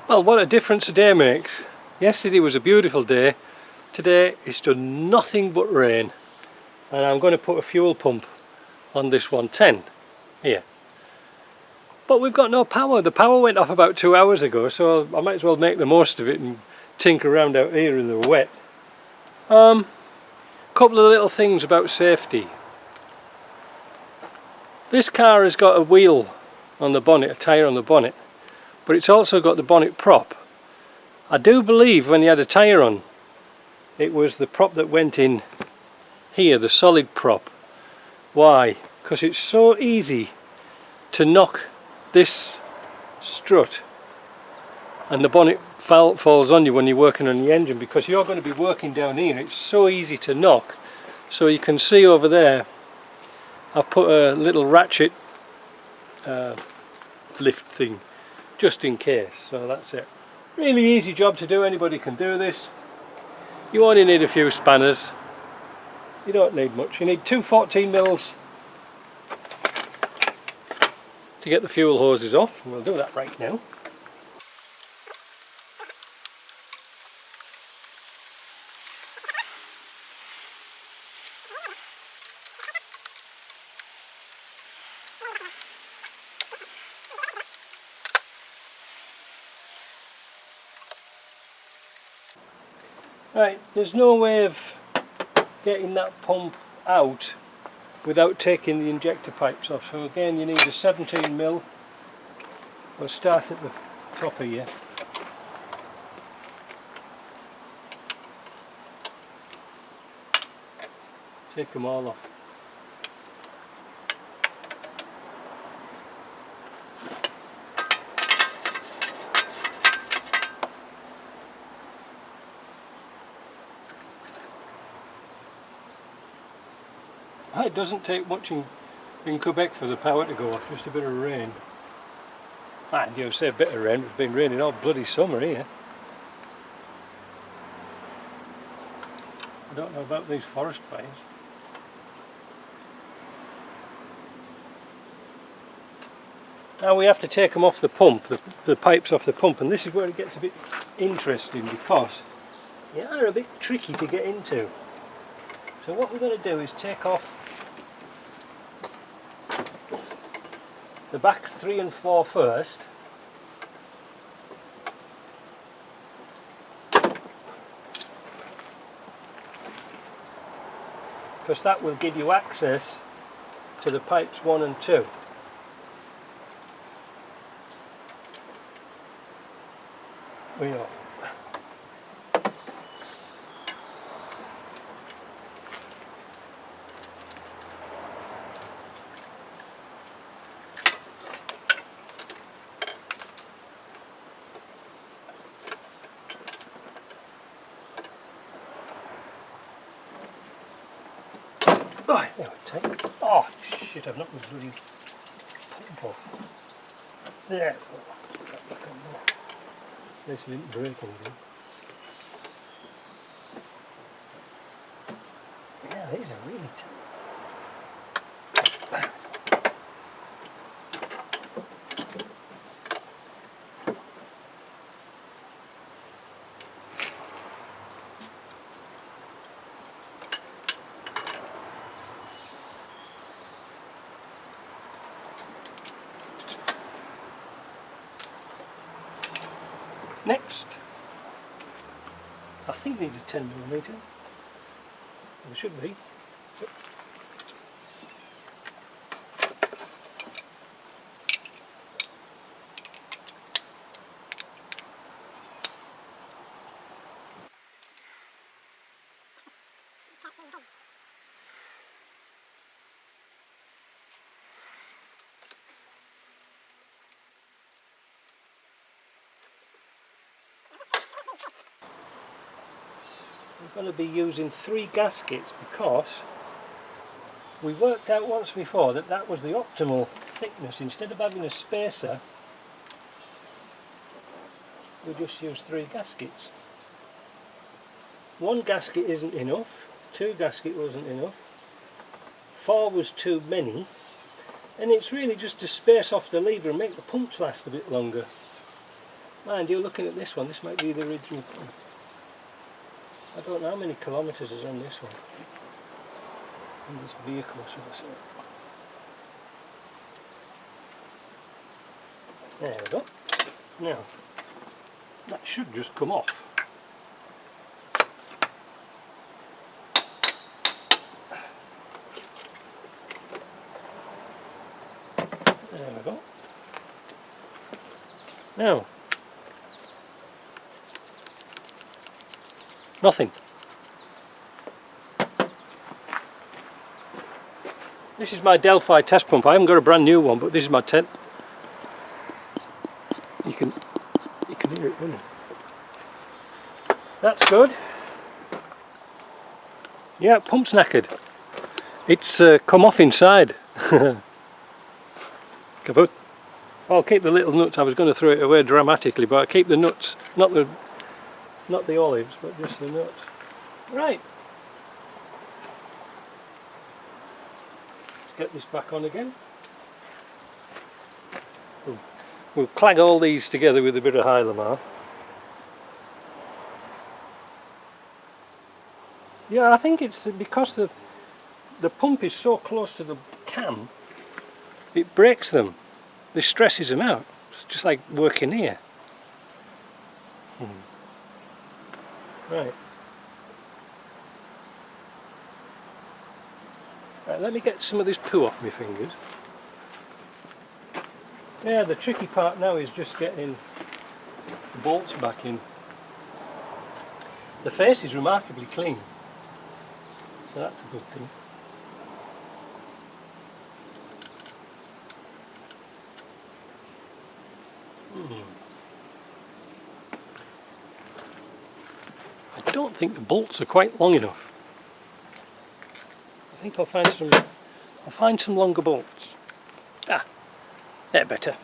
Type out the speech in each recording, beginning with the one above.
Well, what a difference a day makes. Yesterday was a beautiful day. Today it's done nothing but rain. And I'm going to put a fuel pump on this 110 here. But we've got no power. The power went off about 2 hours ago, so I might as well make the most of it and tinker around out here in the wet. Couple of little things about safety. This car has got a wheel on the bonnet, a tyre on the bonnet, but it's also got the bonnet prop. I do believe when you had a tyre on, it was the prop that went in here, the solid prop. Why? Because it's so easy to knock this strut and the bonnet falls on you when you're working on the engine, because you're going to be working down here. It's so easy to knock. So you can see over there I've put a little ratchet lift thing just in case. So that's it. Really easy job to do, anybody can do this. You only need a few spanners. You don't need much. You need two 14 mils to get the fuel hoses off, and we'll do that right now. Right, there's no way of getting that pump out without taking the injector pipes off. So again, you need a 17 mil. We'll start at the top of here. Take them all off. It doesn't take much in Quebec for the power to go off, just a bit of rain. And you say a bit of rain, it's been raining all bloody summer here. I don't know about these forest fires. Now we have to take them off the pump, the pipes off the pump, and this is where it gets a bit interesting, because they are a bit tricky to get into. So what we're going to do is take off the back 3 and 4 first. Because that will give you access to the pipes 1 and 2. We are. Right, there we take. Oh shit, I've knocked the bloody pump off. There. Put that back on there. At least it didn't break anything. Yeah, these are really tight. Next, I think these are 10mm. They should be. Yep. We're going to be using 3 gaskets, because we worked out once before that that was the optimal thickness. Instead of having a spacer, we just use 3 gaskets. 1 gasket isn't enough, 2 gasket wasn't enough, 4 was too many, and it's really just to space off the lever and make the pumps last a bit longer. Mind you, looking at this one, this might be the original pump. I don't know how many kilometres is on this one. On this vehicle, should I say. There we go. Now, that should just come off. There we go. Now, nothing. This is my Delphi test pump. I haven't got a brand new one, but this is my tent. You can hear it running. That's good. Yeah, pump's knackered. It's come off inside. Kaput. I'll keep the little nuts. I was going to throw it away dramatically, but I keep the nuts, not the olives, but just the nuts. Right. Let's get this back on again. We'll clag all these together with a bit of Hylamar. Yeah, I think it's because the pump is so close to the cam, it breaks them. This stresses them out. It's just like working here. Right. Right, let me get some of this poo off my fingers. Yeah, the tricky part now is just getting the bolts back in. The face is remarkably clean, so that's a good thing. I don't think the bolts are quite long enough. I think I'll find some longer bolts. Ah, they're better.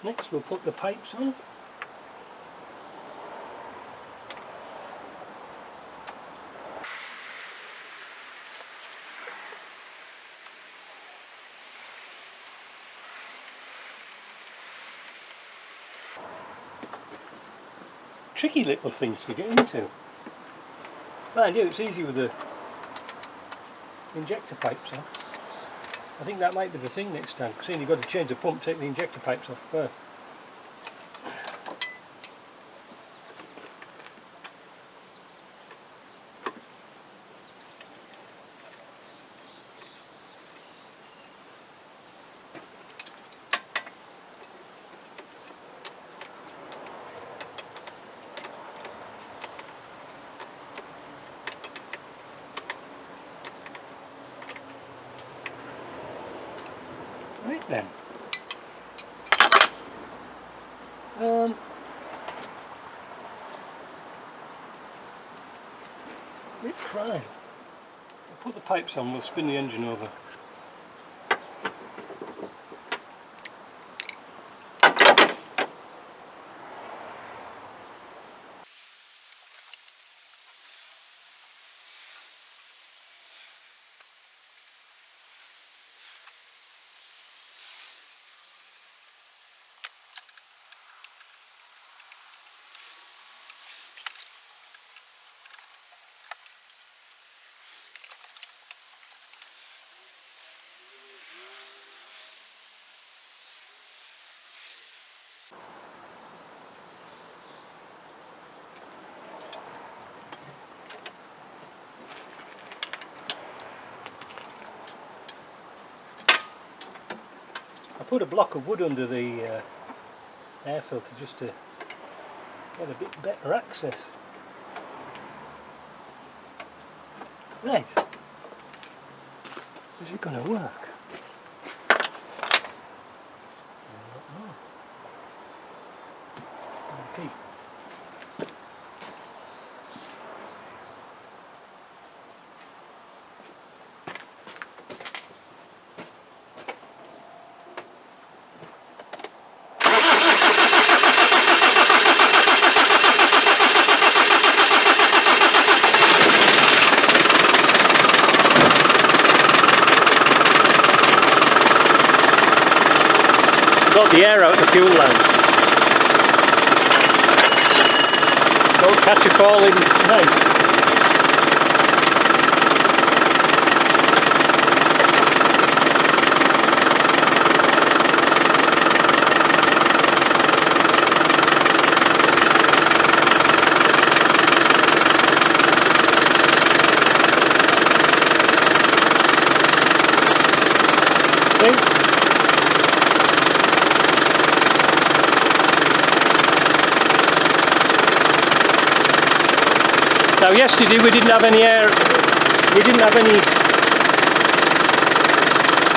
Next we'll put the pipes on. Tricky little things to get into. Mind you, it's easy with the injector pipes on. I think that might be the thing next time. Seeing you've got to change the pump, take the injector pipes off first. Right then. Bit prime. I'll put the pipes on, we'll spin the engine over. I put a block of wood under the air filter just to get a bit better access. Right, is it going to work? key. Got the air out the fuel line. Don't catch a falling knife. Now yesterday we didn't have any air, we didn't have any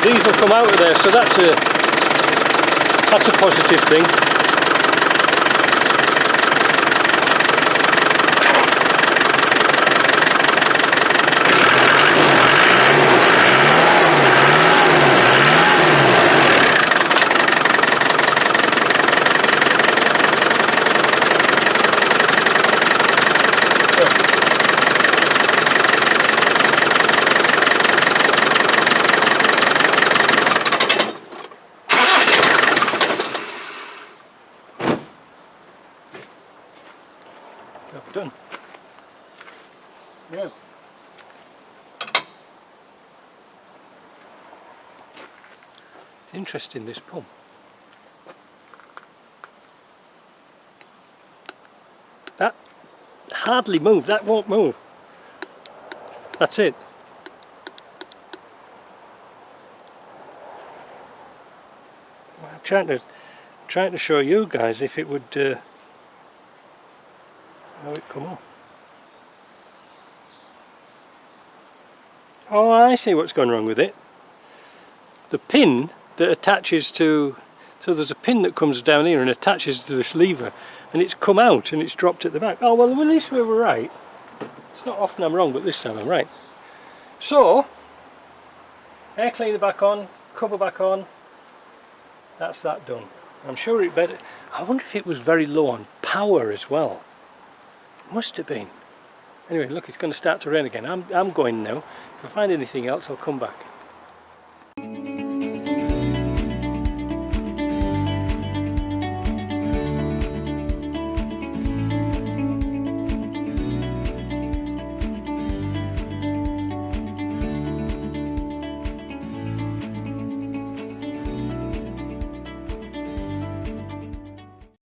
diesel come out of there, so that's a positive thing. Job done. Yeah. It's interesting, this pump. That hardly moved, that won't move. That's it. Well, I'm trying to show you guys if it would how it come off. Oh, I see what's gone wrong with it. The pin that attaches to, so there's a pin that comes down here and attaches to this lever, and it's come out and it's dropped at the back. Oh well, at least we were right. It's not often I'm wrong, but this time I'm right. So, air cleaner back on, cover back on. That's that done. I'm sure it better. I wonder if it was very low on power as well. Must have been. Anyway, look, it's going to start to rain again. I'm going now. If I find anything else, I'll come back.